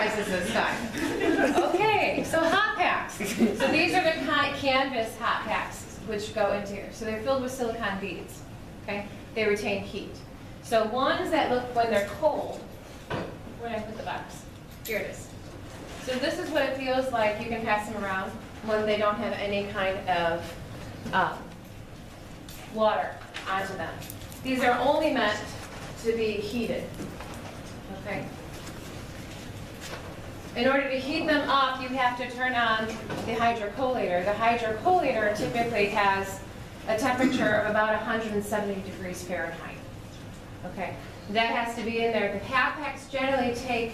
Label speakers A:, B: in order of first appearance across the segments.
A: exercises this time. Okay, so hot packs. So these are the canvas hot packs which go into here. So they're filled with silicone beads, okay? They retain heat. So ones that look when they're cold, where did I put the box? Here it is. So this is what it feels like. You can pass them around when they don't have any kind of water onto them. These are only meant to be heated, okay? In order to heat them up, you have to turn on the hydrocollator. The hydrocollator typically has a temperature of about 170 degrees Fahrenheit, okay? That has to be in there. The hot packs generally take,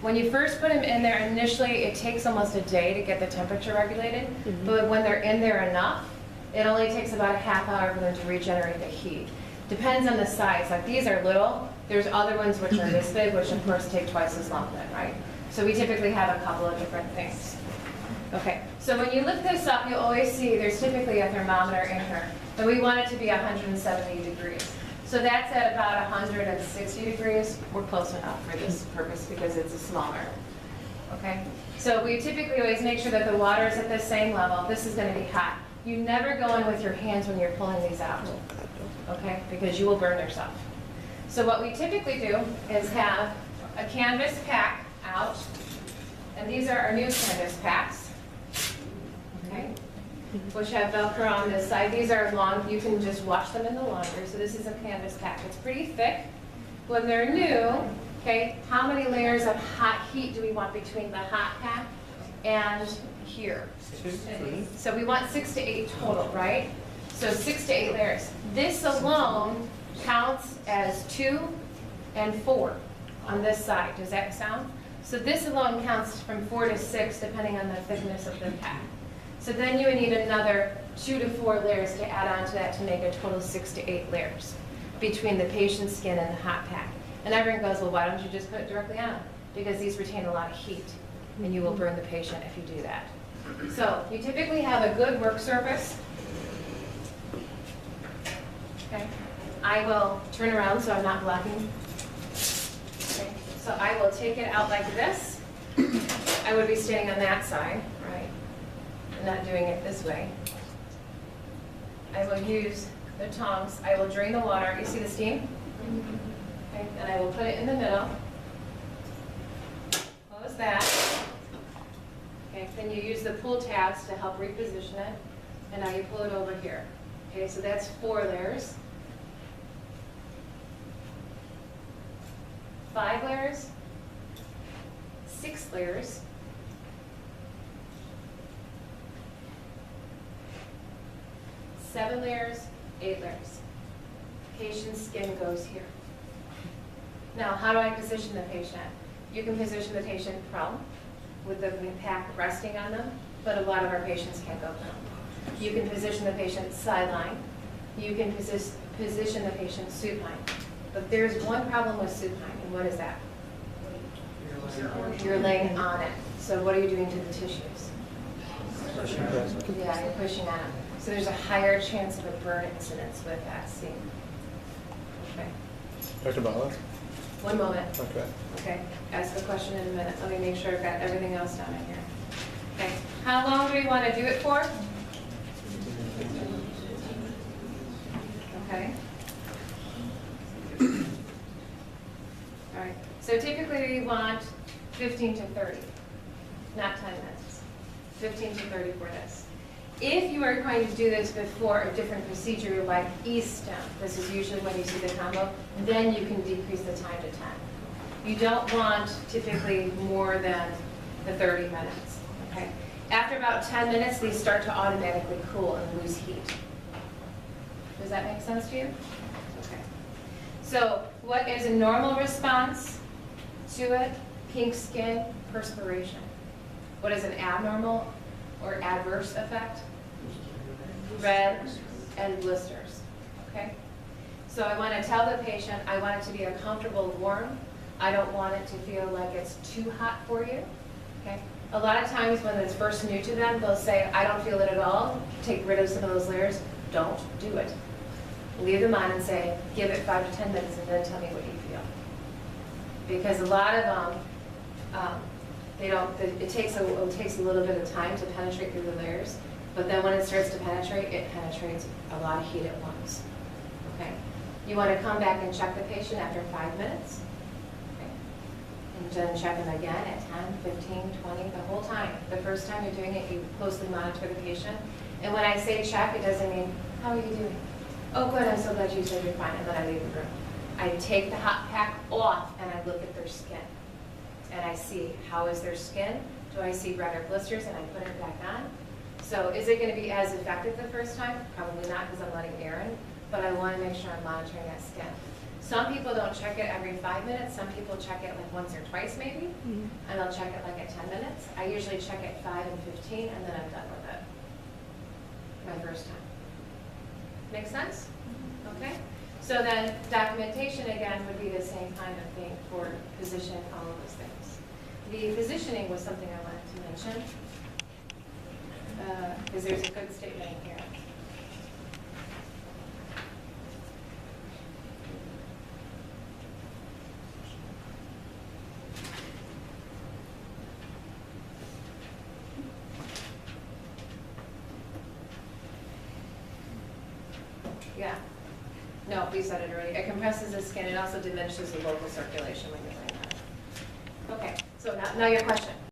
A: when you first put them in there initially, it takes almost a day to get the temperature regulated. But when they're in there enough, it only takes about a half hour for them to regenerate the heat. Depends on the size. Like these are little. There's other ones which are this big, which of course take twice as long then, right? So we typically have a couple of different things. Okay, so when you lift this up, you'll always see there's typically a thermometer in here. And we want it to be 170 degrees. So that's at about 160 degrees. We're close enough for this purpose because it's a smaller. Okay, so we typically always make sure that the water is at the same level. This is going to be hot. You never go in with your hands when you're pulling these out, okay, because you will burn yourself. So what we typically do is have a canvas pack out, and these are our new canvas packs, okay, which have Velcro on this side. These are long, you can just wash them in the laundry. So this is a canvas pack. It's pretty thick. When they're new, okay, how many layers of hot heat do we want between the hot pack and here? So we want 6 to 8 total, right? So 6 to 8 layers. This alone counts as 2 and 4 on this side. Does that sound? So this alone counts from 4 to 6 depending on the thickness of the pack. So then you would need another 2 to 4 layers to add on to that to make a total 6 to 8 layers between the patient's skin and the hot pack. And everyone goes, well, why don't you just put it directly on? Because these retain a lot of heat, and you will burn the patient if you do that. So you typically have a good work surface. Okay. I will turn around so I'm not blocking. Okay. So I will take it out like this. I would be standing on that side, right? I'm not doing it this way. I will use the tongs. I will drain the water. You see the steam? Okay. And I will put it in the middle. Close that. Okay. Then you use the pull tabs to help reposition it. And now you pull it over here. Okay, so that's 4 layers. 5 layers. 6 layers. 7 layers, 8 layers. Patient's skin goes here. Now, how do I position the patient? You can position the patient prone with the pack resting on them, but a lot of our patients can't go prone. You can position the patient sideline. You can position the patient supine. But there's one problem with supine, and what is that? You're laying on it. So what are you doing to the tissues? Yeah, you're pushing on it. So there's a higher chance of a burn incidence with that scene. Okay.
B: Dr. Bala?
A: One moment.
B: Okay.
A: Okay, ask the question in a minute. Let me make sure I've got everything else down in here. Okay, how long do we want to do it for? Okay. All right, so typically we want 15 to 30, not 10 minutes. 15 to 30 for this. If you are going to do this before a different procedure like E-stem, this is usually when you see the combo, then you can decrease the time to 10. You don't want typically more than the 30 minutes, okay? After about 10 minutes, these start to automatically cool and lose heat. Does that make sense to you? Okay. So what is a normal response to it? Pink skin, perspiration. What is an abnormal or adverse effect? Red and blisters, okay? So I want to tell the patient, I want it to be a comfortable warm. I don't want it to feel like it's too hot for you, okay? A lot of times when it's first new to them, they'll say, I don't feel it at all. Take rid of some of those layers. Don't do it. Leave them on and say, give it 5 to 10 minutes and then tell me what you feel. Because a lot of them They don't, it takes a little bit of time to penetrate through the layers, but then when it starts to penetrate, it penetrates a lot of heat at once. Okay? You want to come back and check the patient after 5 minutes. Okay? And then check them again at 10, 15, 20, the whole time. The first time you're doing it, you closely monitor the patient. And when I say check, it doesn't mean, how are you doing? Oh, good, I'm so glad you said you're fine, and then I leave the room. I take the hot pack off and I look at their skin. And I see, how is their skin? Do I see red or blisters? And I put it back on. So is it going to be as effective the first time? Probably not, because I'm letting air in, but I want to make sure I'm monitoring that skin. Some people don't check it every 5 minutes. Some people check it like once or twice maybe, and they'll check it like at 10 minutes. I usually check it 5 and 15, and then I'm done with it. My first time. Make sense? Okay. So then documentation again would be the same kind of thing for position, all of those things. The positioning was something I wanted to mention, because there's a good statement in here. Yeah. No, we said it already. It compresses the skin. It also diminishes the local circulation when you're laying on it. Okay, so now your question.